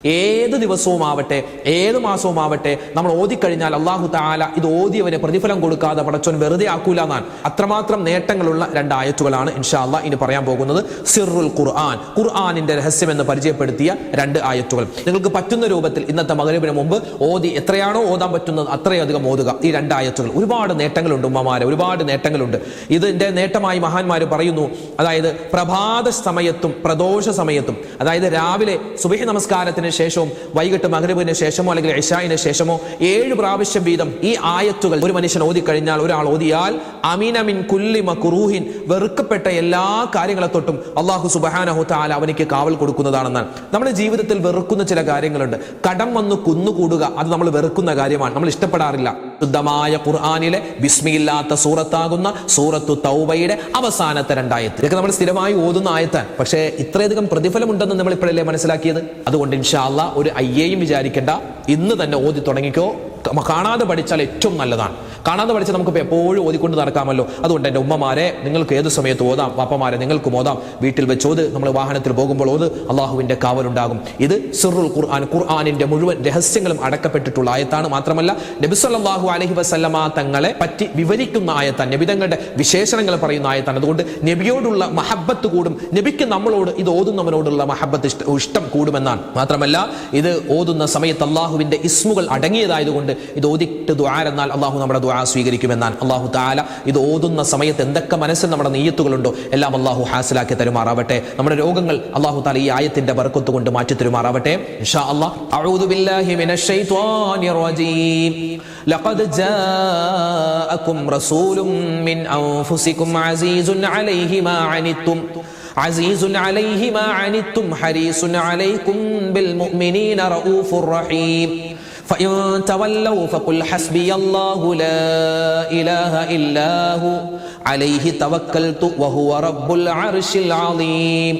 ഏത് ദിവസവും ആവട്ടെ, ഏത് മാസവും ആവട്ടെ, നമ്മൾ ഓതിക്കഴിഞ്ഞാൽ അള്ളാഹു തആല ഇത് ഓതിയവന് പ്രതിഫലം കൊടുക്കാതെ പടച്ചോൻ വെറുതെ ആക്കൂല എന്നാണ്. അത്രമാത്രം നേട്ടങ്ങളുള്ള 2 ആയത്തുകളാണ് ഇൻഷാ അല്ലാഹ് ഇനി പറയാൻ പോകുന്നത്. സിറുൽ ഖുർആൻ, ഖുർആനിന്റെ രഹസ്യം എന്ന് പരിചയപ്പെടുത്തിയ 2 ആയത്തുകൾ. നിങ്ങൾക്ക് പറ്റുന്ന രൂപത്തിൽ ഇന്നത്തെ മഗ്‌രിബിന് മുമ്പ് ഓതി എത്രയാണോ ഓതാൻ പറ്റുന്നത് അത്രയധികം ഓതുക. ഈ 2 ആയത്തുകൾ ഒരുപാട് നേട്ടങ്ങളുണ്ട് ഉമ്മമാരെ, ഒരുപാട് നേട്ടങ്ങളുണ്ട്. ഇതിന്റെ നേട്ടമായി മഹാന്മാർ പറയുന്നു. അതായത് പ്രഭാത സമയത്തും പ്രദോഷ സമയത്തും, അതായത് രാവിലെ സുബ്ഹി നമസ്കാരത്തിന് ശേഷവും വൈകിട്ട് മഗ്‌രിബിന് ശേഷമോ അല്ലെങ്കിൽ ഇശാഇന് ശേഷമോ 7 പ്രാവശ്യം വീതം ഈ ആയത്തുകൾ ഒരു മനുഷ്യൻ ഓതിക്കഴിഞ്ഞാൽ, ഒരാൾ ഓതിയാൽ അമീന മിൻ കുല്ലി മക്റൂഹിൻ, വെറുക്കപ്പെട്ട എല്ലാ കാര്യങ്ങളെ തൊട്ടും അല്ലാഹു സുബ്ഹാനഹു തആല അവനിക്ക് കാവൽ കൊടുക്കുന്നതാണെന്നാണ്. നമ്മുടെ ജീവിതത്തിൽ വെറുക്കുന്ന ചില കാര്യങ്ങളുണ്ട്. കടം വന്ന് കുന്നുകൂടുക, അത് നമ്മൾ വെറുക്കുന്ന കാര്യമാണ്, നമ്മൾ ഇഷ്ടപ്പെടാറില്ല. ശുദ്ധമായ ഖുർആനിലെ ബിസ്മില്ലാത്ത സൂറത്താകുന്ന സൂറത്തു തൗബയുടെ അവസാനത്തെ 2 ആയത്ത്, ഇതൊക്കെ നമ്മൾ സ്ഥിരമായി ഓതുന്ന ആയത്താണ്. പക്ഷേ ഇത്രയധികം പ്രതിഫലമുണ്ടെന്ന് നമ്മൾ ഇപ്പോഴല്ലേ മനസ്സിലാക്കിയത്. അതുകൊണ്ട് ഇൻഷാ അല്ലാഹ് ഒരു അയ്യേയും വിചാരിക്കേണ്ട, ഇന്ന് തന്നെ ഓതി തുടങ്ങിക്കോ. കാണാതെ പഠിച്ചാൽ ഏറ്റവും നല്ലതാണ്. കാണാതെ പഠിച്ചാൽ നമുക്ക് എപ്പോഴും ഓതിക്കൊണ്ട് നടക്കാമല്ലോ. അതുകൊണ്ട് എൻ്റെ ഉമ്മമാരെ, നിങ്ങൾക്ക് ഏത് സമയത്ത് ഓതാം, വാപ്പമാരെ നിങ്ങൾക്കും ഓതാം. വീട്ടിൽ വെച്ച് ഓത്, നമ്മൾ വാഹനത്തിൽ പോകുമ്പോൾ ഓത്, അള്ളാഹുവിന്റെ കാവലുണ്ടാകും. ഇത് സിറുൽ ഖുർആൻ, ഖുർആനിന്റെ മുഴുവൻ രഹസ്യങ്ങളും അടക്കപ്പെട്ടിട്ടുള്ള ആയത്താണ്. മാത്രമല്ല നബി സല്ലല്ലാഹു അലൈഹി വസല്ലമ തങ്ങളെ പറ്റി വിവരിക്കുന്ന ആയത്താണ്, നബി തങ്ങളുടെ വിശേഷണങ്ങൾ പറയുന്ന ആയത്താണ്. അതുകൊണ്ട് നബിയോടുള്ള മഹബ്ബത്ത് കൂടും, നബിക്ക് നമ്മളോട് ഇത് ഓതുന്നവനോടുള്ള മഹബ്ബത്ത് ഇഷ്ടം കൂടുമെന്നാണ്. മാത്രമല്ല ഇത് ഓതുന്ന സമയത്ത് അള്ളാഹുവിന്റെ ഇസ്മുകൾ അടങ്ങിയതായതുകൊണ്ട് ഇത് ഓതിട്ട് ദുആ എന്നാൽ അള്ളാഹു നമ്മുടെ ദുആ സ്വീകരിക്കുമെന്നാണ്. അള്ളാഹു തആല ഇത് ഓതുന്ന സമയത്ത് എന്തൊക്കെ മനസ്സിൽ നമ്മുടെ നിയ്യത്തുകളുണ്ടോ എല്ലാം അള്ളാഹു ഹാസിലാക്കി തരുമാറാവട്ടെ. നമ്മുടെ രോഗങ്ങൾ അള്ളാഹു തആല ഈ ആയത്തിന്റെ ബർക്കത്ത് കൊണ്ട് മാറ്റി തരുമാറാവട്ടെ ഇൻഷാ അല്ലാഹ്. അഊദു ബില്ലാഹി മിനശ് ശൈത്വാനിർ റജീം. ലഖദ് ജാഅകും റസൂലും മിൻ അൻഫുസികും അസീസുൻ അലൈഹി മാ അനിത്തും അസീസുൻ അലൈഹി മാ അനിത്തും ഹരീസുൻ അലൈക്കും ബിൽ മുഅ്മിനീന റഊഫുർ റഹീം. فإن تولوا فقل حسبي الله لا إله إلا هو عليه توكلت وهو رب العرش العظيم.